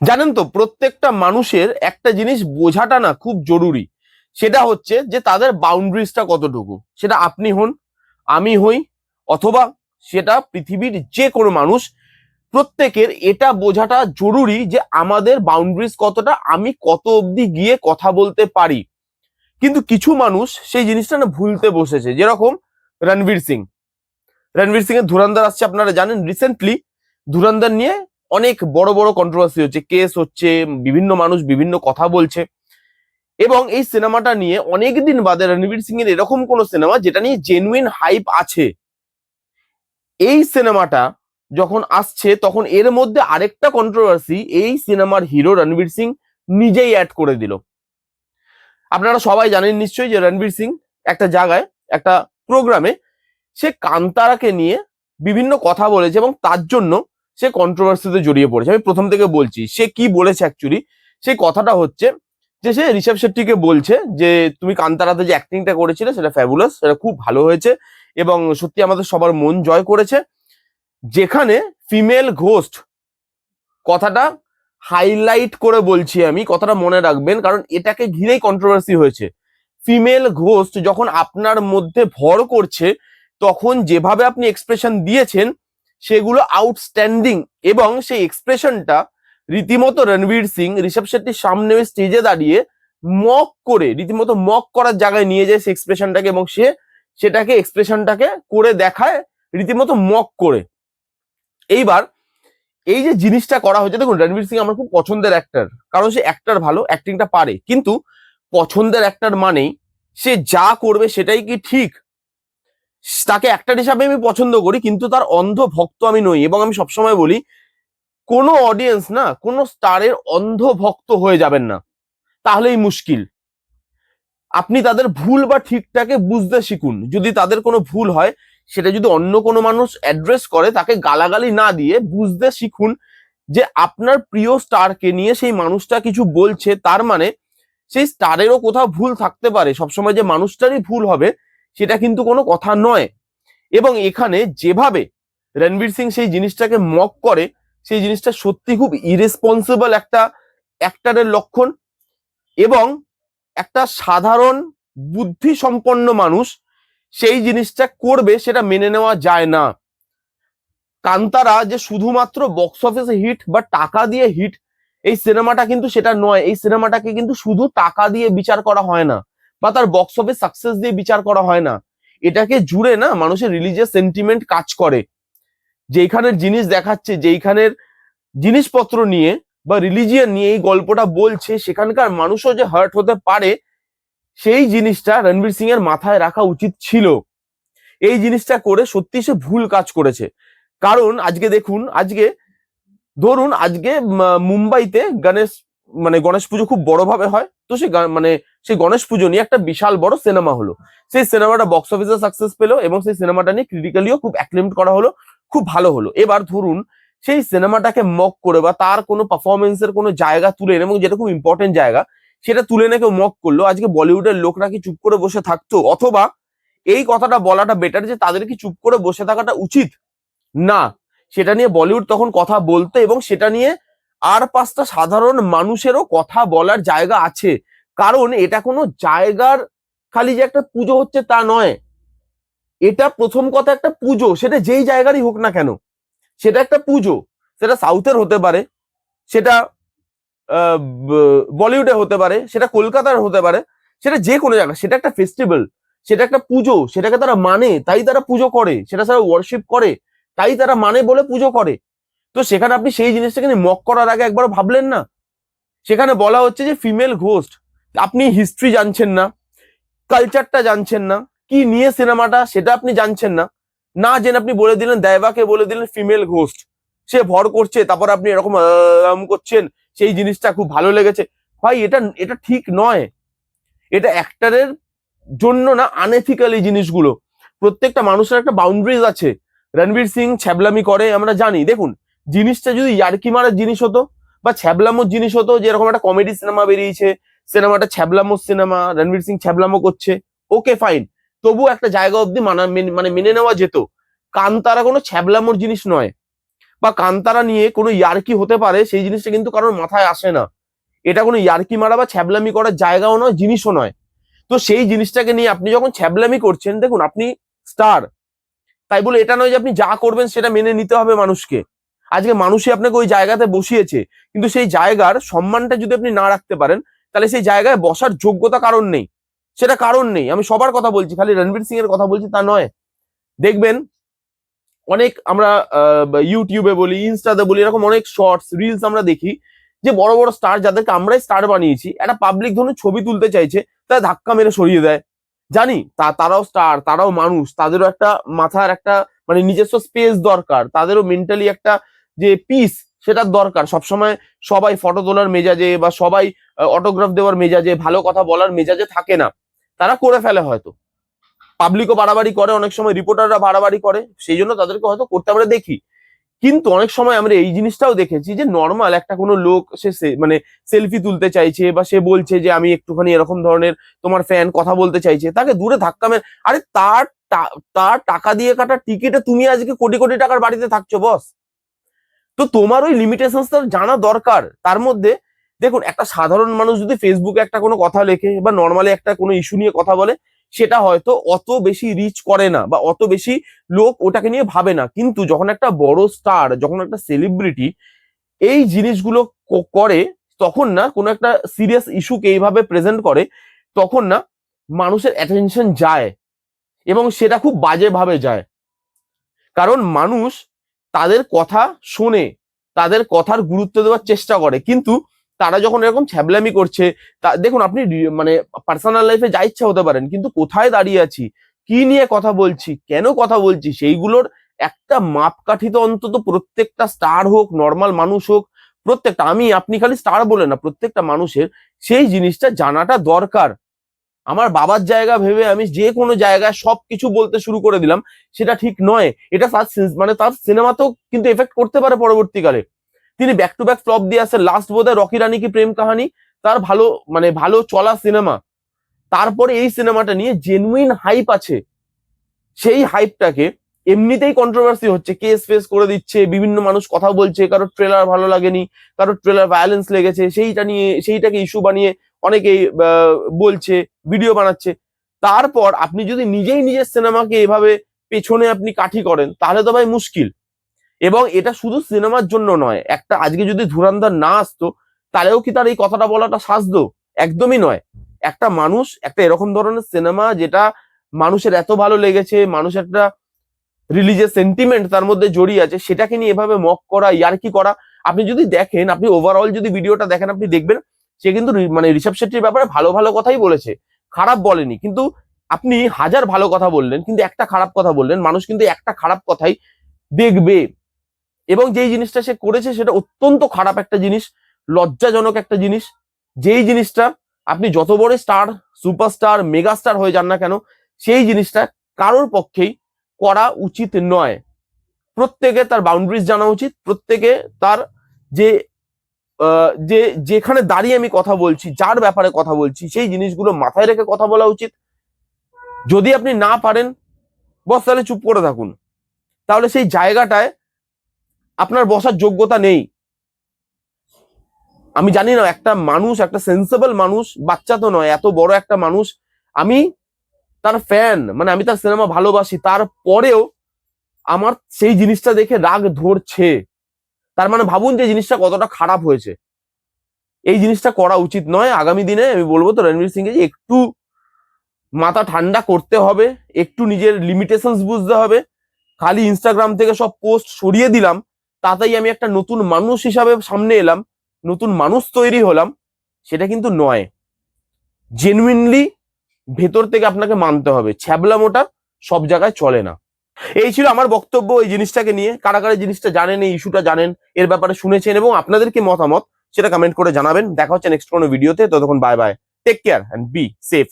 জানেন তো, প্রত্যেকটা মানুষের একটা জিনিস বোঝাটা না খুব জরুরি। সেটা হচ্ছে যে তাদের বাউন্ডারিজটা কতটুকু। সেটা আপনি হন, আমি হই, অথবা সেটা পৃথিবীর যে কোনো মানুষ, প্রত্যেকের এটা বোঝাটা জরুরি যে আমাদের বাউন্ডারিজ কতটা, আমি কত অবধি গিয়ে কথা বলতে পারি। কিন্তু কিছু মানুষ সেই জিনিসটা না ভুলতে বসেছে। যেরকম রণবীর সিং। রণবীর সিং এর ধুরন্ধর আসছে, আপনারা জানেন। রিসেন্টলি ধুরন্ধর নিয়ে অনেক বড় বড় কন্ট্রোভার্সি হচ্ছে, কেস হচ্ছে, বিভিন্ন মানুষ বিভিন্ন কথা বলছে। এবং এই সিনেমাটা নিয়ে অনেকদিন বাদে রণবীর সিং এর এরকম কোন সিনেমা যেটা নিয়ে জেনুইন হাইপ আছে, এই সিনেমাটা যখন আসছে তখন এর মধ্যে আরেকটা কন্ট্রোভার্সি এই সিনেমার হিরো রণবীর সিং নিজেই অ্যাড করে দিল। আপনারা সবাই জানেন নিশ্চয়ই যে রণবীর সিং একটা জায়গায়, একটা প্রোগ্রামে সে কান্তারাকে নিয়ে বিভিন্ন কথা বলেছে এবং তার জন্য সে কন্ট্রোভার্সিতে জড়িয়ে পড়েছে। আমি প্রথম থেকে বলছি সে কি বলেছে। অ্যাকচুয়ালি সেই কথাটা হচ্ছে যে সে ঋষভ শেট্টিকে বলছে যে তুমি কান্তারাতে যে অ্যাক্টিংটা করেছিলে সেটা ফ্যাবুলাস, সেটা খুব ভালো হয়েছে এবং সত্যি আমাদের সবার মন জয় করেছে। যেখানে ফিমেল ঘোস্ট, কথাটা হাইলাইট করে বলছি আমি, কথাটা মনে রাখবেন কারণ এটাকে ঘিরেই কন্ট্রোভার্সি হয়েছে। ফিমেল ঘোস্ট যখন আপনার মধ্যে ভর করছে তখন যেভাবে আপনি এক্সপ্রেশন দিয়েছেন সেগুলো আউটস্ট্যান্ডিং। এবং সেই এক্সপ্রেশনটা রীতিমতো রণবীর সিং ঋষভ শেট্টির সামনে স্টেজে দাঁড়িয়ে মক করে, রীতিমতো মক করার জায়গায় নিয়ে যায় সেই এক্সপ্রেশনটাকে, এবং সে সেটাকে এক্সপ্রেশনটাকে করে দেখায় রীতিমতো মক করে। এইবার এই যে জিনিসটা করা হয়েছে, দেখুন রণবীর সিং আমার খুব পছন্দের অ্যাক্টর, কারণ সে অ্যাক্টর ভালো, অ্যাক্টিংটা পারে। কিন্তু পছন্দের অ্যাক্টর মানেই সে যা করবে সেটাই কি ঠিক? তাকে অ্যাক্টর হিসাবে আমি পছন্দ করি, কিন্তু তার অন্ধ ভক্ত আমি নই। এবং আমি সবসময় বলি, কোনো অডিয়েন্স না কোনো স্টারের অন্ধ ভক্ত হয়ে যাবেন না, তাহলেই মুশকিল। আপনি তাদের ভুল বা ঠিকটাকে বুঝতে শিখুন। যদি তাদের কোনো ভুল হয় সেটা যদি অন্য কোনো মানুষ অ্যাড্রেস করে, তাকে গালাগালি না দিয়ে বুঝতে শিখুন যে আপনার প্রিয় স্টারকে নিয়ে সেই মানুষটা কিছু বলছে, তার মানে সেই স্টারেরও কোথাও ভুল থাকতে পারে। সবসময় যে মানুষটারই ভুল হবে সেটা কিন্তু কোনো কথা নয়। এবং এখানে যেভাবে রণবীর সিং সেই জিনিসটাকে মক করে, সেই জিনিসটা সত্যি খুব ইরেসপন্সিবল একটা অ্যাক্টরের লক্ষণ। এবং একটা সাধারণ বুদ্ধি সম্পন্ন মানুষ সেই জিনিসটা করবে সেটা মেনে নেওয়া যায় না। কান্তারা যে শুধুমাত্র বক্স অফিসে হিট বা টাকা দিয়ে হিট, এই সিনেমাটা কিন্তু সেটা নয়। এই সিনেমাটাকে কিন্তু শুধু টাকা দিয়ে বিচার করা হয় না, বা তার বক্স অফিস সাকসেস দিয়ে বিচার করা হয় না। এটাকে জুড়ে না মানুষের রিলিজিয়াস সেন্টিমেন্ট কাজ করে। যেইখানের জিনিস দেখাচ্ছে, যেইখানের জিনিসপত্র নিয়ে বা রিলিজিয়ান নিয়ে এই গল্পটা বলছে, সেখানকার মানুষও যে হার্ট হতে পারে, সেই জিনিসটা রণবীর সিং এর মাথায় রাখা উচিত ছিল। এই জিনিসটা করে সত্যি সে ভুল কাজ করেছে। কারণ আজকে দেখুন, আজকে ধরুন আজকে মুম্বাইতে গণেশ পুজো খুব বড় ভাবে হয়। তো সেই গণেশ পুজো নিয়ে একটা বিশাল বড় সিনেমা হলো। সেই সিনেমাটা বক্স অফিসে সাকসেস পেলো এবং সেই সিনেমাটা নিয়ে ক্রিটিক্যালিও খুব অ্যাক্লেমড করা হলো, খুব ভালো হলো। এবার ধরুন সেই সিনেমাটাকে মক করে বা তার কোনো পারফরমেন্সের কোনো জায়গা তুলে, এবং যেটা খুব ইম্পর্টেন্ট জায়গা সেটা তুলে এনে কেউ মক করলো, আজকে বলিউডের লোকরা কি চুপ করে বসে থাকতো? অথবা এই কথাটা বলাটা বেটার যে তাদের কি চুপ করে বসে থাকাটা উচিত? না, সেটা নিয়ে বলিউড তখন কথা বলতো, এবং সেটা নিয়ে আর পাঁচটা সাধারণ মানুষেরও কথা বলার জায়গা আছে। কারণ এটা কোনো জায়গার খালি যে একটা পুজো হচ্ছে তা নয়। এটা প্রথম কথা একটা পুজো, সেটা যেই জায়গারই হোক না কেন, সেটা একটা পুজো। সেটা সাউথের হতে পারে, সেটা বলিউডে হতে পারে, সেটা কলকাতার হতে পারে, সেটা যে কোনো জায়গা, সেটা একটা ফেস্টিভ্যাল, সেটা একটা পুজো। সেটাকে তারা মানে তাই তারা পুজো করে, সেটা তারা ওয়ার্শিপ করে তাই তারা মানে বলে পুজো করে। তো সেখানে আপনি সেই জিনিসটাকে মক করার আগে একবার ভাবলেন না? সেখানে বলা হচ্ছে যে ফিমেল ঘোস্ট। আপনি হিস্ট্রি জানছেন না, কালচারটা জানছেন না, কি নিয়ে সিনেমাটা সেটা আপনি জানছেন না। না জেনে আপনি বলে দিলেন, দেবাকে বলে দিলেন ফিমেল ঘোস্ট, সে ভর করছে, তারপর আপনি এরকম করছেন, সেই জিনিসটা খুব ভালো লেগেছে। ভাই এটা এটা ঠিক নয়। এটা অ্যাক্টরের জন্য না আনএথিক্যাল এই জিনিসগুলো। প্রত্যেকটা মানুষের একটা বাউন্ডারিজ আছে। রণবীর সিং ছ্যাবলামি করে আমরা জানি। দেখুন, জিনিসটা যদি ইয়ার্কি মারার জিনিস হতো বা ছ্যাবলামোর জিনিস হতো, যেরকম একটা কমেডি সিনেমা বেরিয়েছে, সিনেমাটা ছ্যাবলামোর সিনেমা, রণবীর সিং ছ্যাবলামো করছে, ওকে ফাইন, তবু একটা জায়গা অব্দি মানে মেনে নেওয়া যেত। কান্তারা কোনো ছ্যাবলামোর জিনিস নয়। বা কান্তারা নিয়ে কোনো ইয়ার্কি হতে পারে সেই জিনিসটা কিন্তু কারোর মাথায় আসে না। এটা কোনো ইয়ার্কি মারা বা ছ্যাবলামি করার জায়গাও নয়, জিনিসও নয়। তো সেই জিনিসটাকে নিয়ে আপনি যখন ছ্যাবলামি করছেন, দেখুন আপনি স্টার, তাই বলে এটা নয় যে আপনি যা করবেন সেটা মেনে নিতে হবে মানুষকে। আজকে মানুষই আপনাকে ওই জায়গাতে বসিয়েছে, কিন্তু সেই জায়গার সম্মানটা যদি আপনি না রাখতে পারেন, তাহলে সেই জায়গায় বসার যোগ্যতা কারণ নেই, সেটা কারণ নেই। আমি সবার কথা বলছি, খালি রণবীর সিং এর কথা বলছি তা নয়। দেখবেন অনেক আমরা ইউটিউবে বলি, ইনস্টাতে বলি, এরকম অনেক শর্টস রিলস আমরা দেখি যে বড় বড় স্টার, যাদেরকে আমরাই স্টার বানিয়েছি, একটা পাবলিক ধরনের ছবি তুলতে চাইছে, তারা ধাক্কা মেরে সরিয়ে দেয়। জানি তারাও স্টার, তারাও মানুষ, তাদেরও একটা মাথার একটা মানে নিজস্ব স্পেস দরকার, তাদেরও মেন্টালি একটা যে পিস সেটার দরকার। সবসময় সবাই ফটো তোলার মেজাজে বা সবাই অটোগ্রাফ দেওয়ার মেজাজে, ভালো কথা বলার মেজাজে থাকে না, তারা করে ফেলে হয়তো। পাবলিকও বাড়াবাড়ি করে, অনেক সময় রিপোর্টাররা বাড়াবাড়ি করে, সেই জন্য তাদেরকে হয়তো করতে আমরা দেখি। কিন্তু অনেক সময় আমরা এই জিনিসটাও দেখেছি যে নর্মাল একটা কোনো লোক মানে সেলফি তুলতে চাইছে বা সে বলছে যে আমি একটুখানি এরকম ধরনের তোমার ফ্যান, কথা বলতে চাইছে, তাকে দূরে ধাক্কা মেরে, আরে তার টাকা দিয়ে কাটা টিকিটে তুমি আজকে কোটি কোটি টাকার বাড়িতে থাকছো বস। তো তোমার ওই লিমিটেশনস জানা দরকার। তার মধ্যে দেখুন, একটা সাধারণ মানুষ যদি ফেসবুকে একটা কোনো কথা লেখে বা নর্মালি একটা কোনো ইস্যু নিয়ে কথা বলে, সেটা হয়তো অত বেশি রিচ করে না বা অত বেশি লোক ওটাকে নিয়ে ভাবে না। কিন্তু যখন একটা বড় স্টার, যখন একটা সেলিব্রিটি এই জিনিসগুলো করে, তখন না কোনো একটা সিরিয়াস ইস্যুকে এইভাবে প্রেজেন্ট করে, তখন না মানুষের অ্যাটেনশন যায় এবং সেটা খুব বাজেভাবে যায়। কারণ মানুষ তাদের কথা শোনে, তাদের কথার গুরুত্ব দেওয়ার চেষ্টা করে, কিন্তু তারা যখন এরকম ছ্যাবলামি করছে, দেখুন আপনি মানে পার্সোনাল লাইফে যা ইচ্ছা হতে পারেন, কিন্তু কোথায় দাঁড়িয়ে আছি, কি নিয়ে কথা বলছি, কেন কথা বলছি, সেইগুলোর একটা মাপকাঠি তো অন্তত প্রত্যেকটা স্টার হোক, নর্মাল মানুষ হোক, প্রত্যেকটা, আমি আপনি খালি স্টার বলে না, প্রত্যেকটা মানুষের সেই জিনিসটা জানাটা দরকার। আমার বাবার জায়গা ভেবে আমি যে কোনো জায়গায় সবকিছু বলতে শুরু করে দিলাম, সেটা ঠিক নয়। এটা তার মানে তার সিনেমাতেও কিন্তু এফেক্ট করতে পারে পরবর্তীকালে। তিনি ব্যাক টু ব্যাক ফ্লপ দিয়ে আসে, লাস্ট বোধহয় রকি রানী কি প্রেম কাহানি তার ভালো মানে ভালো চলা সিনেমা, তারপরে এই সিনেমাটা নিয়ে জেনুইন হাইপ আছে, সেই হাইপটাকে এমনিতেই কন্ট্রোভার্সি হচ্ছে, কেস ফেস করে দিচ্ছে, বিভিন্ন মানুষ কথা বলছে, কারোর ট্রেলার ভালো লাগেনি, কারোর ট্রেলার ভায়োলেন্স লেগেছে, সেইটা নিয়ে সেইটাকে ইস্যু বানিয়ে অনেকেই বলছে, ভিডিও বানাচ্ছে। তারপর আপনি যদি নিজেই নিজের সিনেমাকে এভাবে পেছনে আপনি কাঠি করেন, তাহলে তো ভাই মুশকিল। এবং এটা শুধু সিনেমার জন্য নয়, একটা আজকে যদি ধুরন্ধর না আসতো, তাহলেও কি তার এই কথাটা বলাটা সাজতো? একদমই নয়। একটা মানুষ একটা এরকম ধরনের সিনেমা যেটা মানুষের এত ভালো লেগেছে, মানুষ একটা রিলিজিয়াস সেন্টিমেন্ট তার মধ্যে জড়িয়ে আছে, সেটাকে নিয়ে এভাবে মক করা, ইয়ার্কি করা। আপনি যদি দেখেন, আপনি ওভারঅল যদি ভিডিওটা দেখেন, আপনি দেখবেন সে কিন্তু মানে ঋষভ শেট্টির ব্যাপারে ভালো ভালো কথাই বলেছে, খারাপ বলেনি। কিন্তু আপনি হাজার ভালো কথা বললেন, কিন্তু একটা খারাপ কথা বললেন, মানুষ কিন্তু একটা খারাপ কথাই দেখবে। এবং যেই জিনিসটা সে করেছে সেটা অত্যন্ত খারাপ একটা জিনিস, লজ্জাজনক একটা জিনিস। যেই জিনিসটা আপনি যত বড় স্টার, সুপারস্টার, মেগাস্টার হয়ে যান না কেন, সেই জিনিসটা কারোর পক্ষেই করা উচিত নয়। প্রত্যেকে তার বাউন্ডারিজ জানা উচিত, প্রত্যেকে তার যে যে যেখানে দাঁড়িয়ে আমি কথা বলছি, যার ব্যাপারে কথা বলছি, সেই জিনিসগুলো মাথায় রেখে কথা বলা উচিত। যদি আপনি না পারেন বস, তাহলে চুপ করে থাকুন, তাহলে সেই জায়গাটায় আপনার বসার যোগ্যতা নেই। আমি জানি না, একটা মানুষ, একটা সেন্সেবল মানুষ, বাচ্চা তো নয়, এত বড় একটা মানুষ, আমি তার ফ্যান, মানে আমি তার সিনেমা ভালোবাসি, তারপরেও আমার সেই জিনিসটা দেখে রাগ ধরছে, তার মানে ভাবুন যে জিনিসটা কতটা খারাপ হয়েছে। এই জিনিসটা করা উচিত নয়। আগামী দিনে আমি বলবো তো রণবীর সিংকে যে একটু মাথা ঠান্ডা করতে হবে, একটু নিজের লিমিটেশনস বুঝতে হবে। খালি ইনস্টাগ্রাম থেকে সব পোস্ট সরিয়ে দিলাম, তাতেই আমি একটা নতুন মানুষ হিসাবে সামনে এলাম, নতুন মানুষ তৈরি হলাম, সেটা কিন্তু নয়। জেনুইনলি ভেতর থেকে আপনাকে মানতে হবে, ছ্যাবলামোটা সব জায়গায় চলে না। এই ছিল আমার বক্তব্য এই জিনিসটাকে নিয়ে। কারা কারা জিনিসটা জানেন, এই ইস্যুটা জানেন, এর ব্যাপারে শুনেছেন এবং আপনাদের কি মতামত সেটা কমেন্ট করে জানাবেন। দেখা হচ্ছে নেক্সট কোনো ভিডিওতে। ততক্ষণ bye bye, take care and be safe.